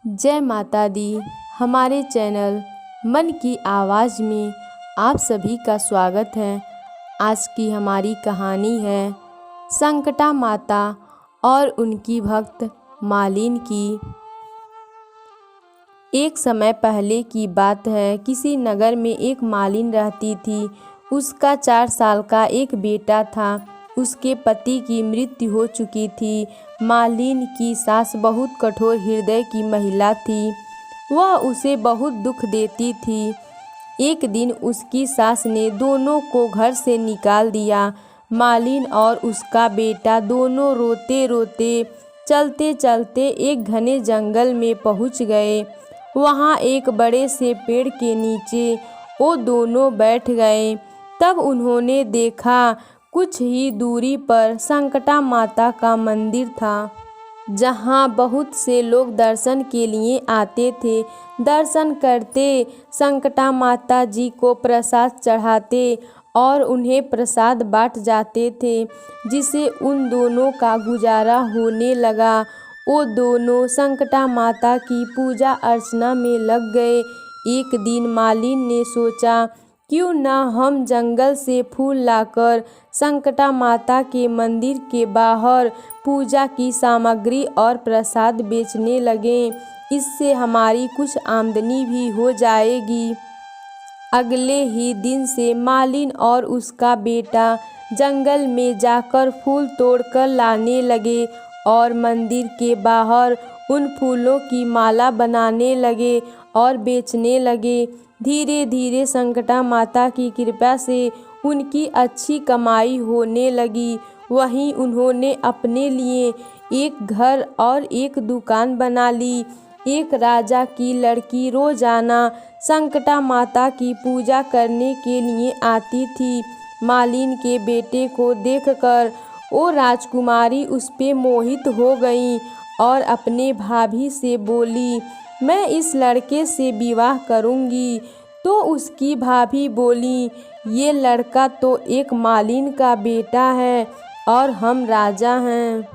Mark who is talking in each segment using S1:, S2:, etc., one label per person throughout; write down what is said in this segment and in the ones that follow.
S1: जय माता दी। हमारे चैनल मन की आवाज़ में आप सभी का स्वागत है। आज की हमारी कहानी है संकटा माता और उनकी भक्त मालिन की। एक समय पहले की बात है। किसी नगर में एक मालिन रहती थी। उसका 4 साल का एक बेटा था। उसके पति की मृत्यु हो चुकी थी। मालिन की सास बहुत कठोर हृदय की महिला थी। वह उसे बहुत दुख देती थी। एक दिन उसकी सास ने दोनों को घर से निकाल दिया। मालिन और उसका बेटा दोनों रोते रोते चलते चलते एक घने जंगल में पहुंच गए। वहां एक बड़े से पेड़ के नीचे वो दोनों बैठ गए। तब उन्होंने देखा कुछ ही दूरी पर संकटा माता का मंदिर था, जहां बहुत से लोग दर्शन के लिए आते थे। दर्शन करते संकटा माता जी को प्रसाद चढ़ाते और उन्हें प्रसाद बांट जाते थे, जिसे उन दोनों का गुजारा होने लगा। वो दोनों संकटा माता की पूजा अर्चना में लग गए। एक दिन मालिन ने सोचा, क्यों न हम जंगल से फूल लाकर संकटा माता के मंदिर के बाहर पूजा की सामग्री और प्रसाद बेचने लगें। इससे हमारी कुछ आमदनी भी हो जाएगी। अगले ही दिन से मालिन और उसका बेटा जंगल में जाकर फूल तोड़कर लाने लगे और मंदिर के बाहर उन फूलों की माला बनाने लगे और बेचने लगे। धीरे धीरे संकटा माता की कृपा से उनकी अच्छी कमाई होने लगी। वहीं उन्होंने अपने लिए एक घर और एक दुकान बना ली। एक राजा की लड़की रोजाना संकटा माता की पूजा करने के लिए आती थी। मालिन के बेटे को देखकर वो राजकुमारी उस पे मोहित हो गई और अपने भाभी से बोली, मैं इस लड़के से विवाह करूंगी। तो उसकी भाभी बोली, ये लड़का तो एक मालिन का बेटा है और हम राजा हैं।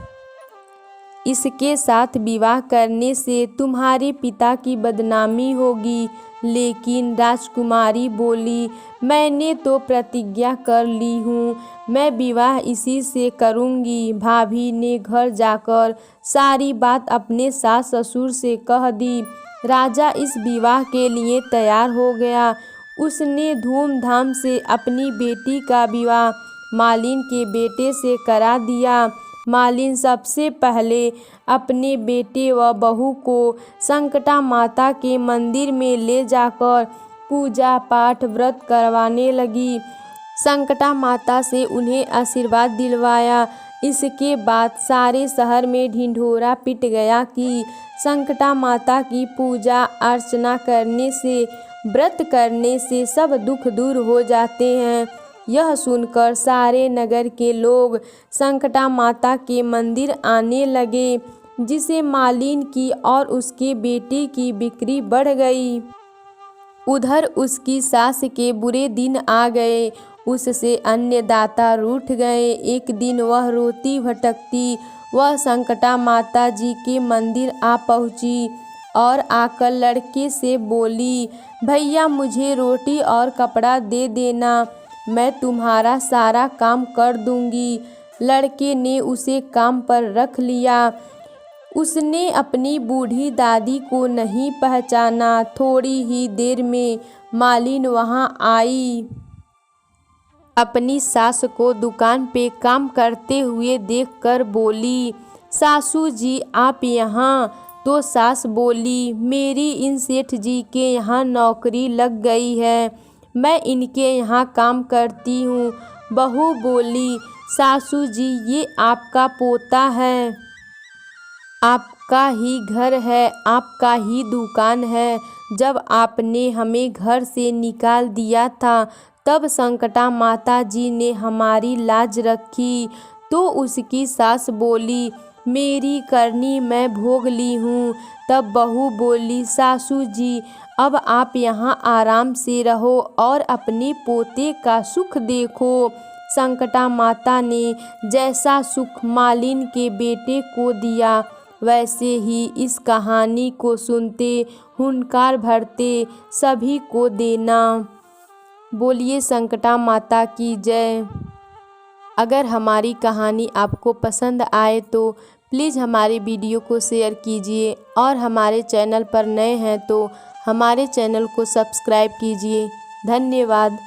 S1: इसके साथ विवाह करने से तुम्हारे पिता की बदनामी होगी। लेकिन राजकुमारी बोली, मैंने तो प्रतिज्ञा कर ली हूँ, मैं विवाह इसी से करूँगी। भाभी ने घर जाकर सारी बात अपने सास ससुर से कह दी। राजा इस विवाह के लिए तैयार हो गया। उसने धूमधाम से अपनी बेटी का विवाह मालिन के बेटे से करा दिया। मालिन सबसे पहले अपने बेटे व बहू को संकटा माता के मंदिर में ले जाकर पूजा पाठ व्रत करवाने लगी। संकटा माता से उन्हें आशीर्वाद दिलवाया। इसके बाद सारे शहर में ढिंढोरा पिट गया कि संकटा माता की पूजा अर्चना करने से, व्रत करने से सब दुख दूर हो जाते हैं। यह सुनकर सारे नगर के लोग संकटा माता के मंदिर आने लगे, जिसे मालिन की और उसके बेटे की बिक्री बढ़ गई। उधर उसकी सास के बुरे दिन आ गए। उससे अन्य दाता रूठ गए। एक दिन वह रोती भटकती वह संकटा माता जी के मंदिर आ पहुंची और आकर लड़के से बोली, भैया मुझे रोटी और कपड़ा दे देना, मैं तुम्हारा सारा काम कर दूंगी। लड़के ने उसे काम पर रख लिया। उसने अपनी बूढ़ी दादी को नहीं पहचाना। थोड़ी ही देर में मालिन वहां आई। अपनी सास को दुकान पे काम करते हुए देखकर बोली, सासू जी आप यहाँ? तो सास बोली, मेरी इन सेठ जी के यहाँ नौकरी लग गई है, मैं इनके यहाँ काम करती हूँ। बहू बोली, सासू जी ये आपका पोता है, आपका ही घर है, आपका ही दुकान है। जब आपने हमें घर से निकाल दिया था तब संकटा माता जी ने हमारी लाज रखी। तो उसकी सास बोली, मेरी करनी मैं भोग ली हूँ। तब बहू बोली, सासू जी अब आप यहाँ आराम से रहो और अपने पोते का सुख देखो। संकटा माता ने जैसा सुख मालिन के बेटे को दिया वैसे ही इस कहानी को सुनते हुंकार भरते सभी को देना। बोलिए संकटा माता की जय। अगर हमारी कहानी आपको पसंद आए तो प्लीज़ हमारे वीडियो को शेयर कीजिए और हमारे चैनल पर नए हैं तो हमारे चैनल को सब्सक्राइब कीजिए। धन्यवाद।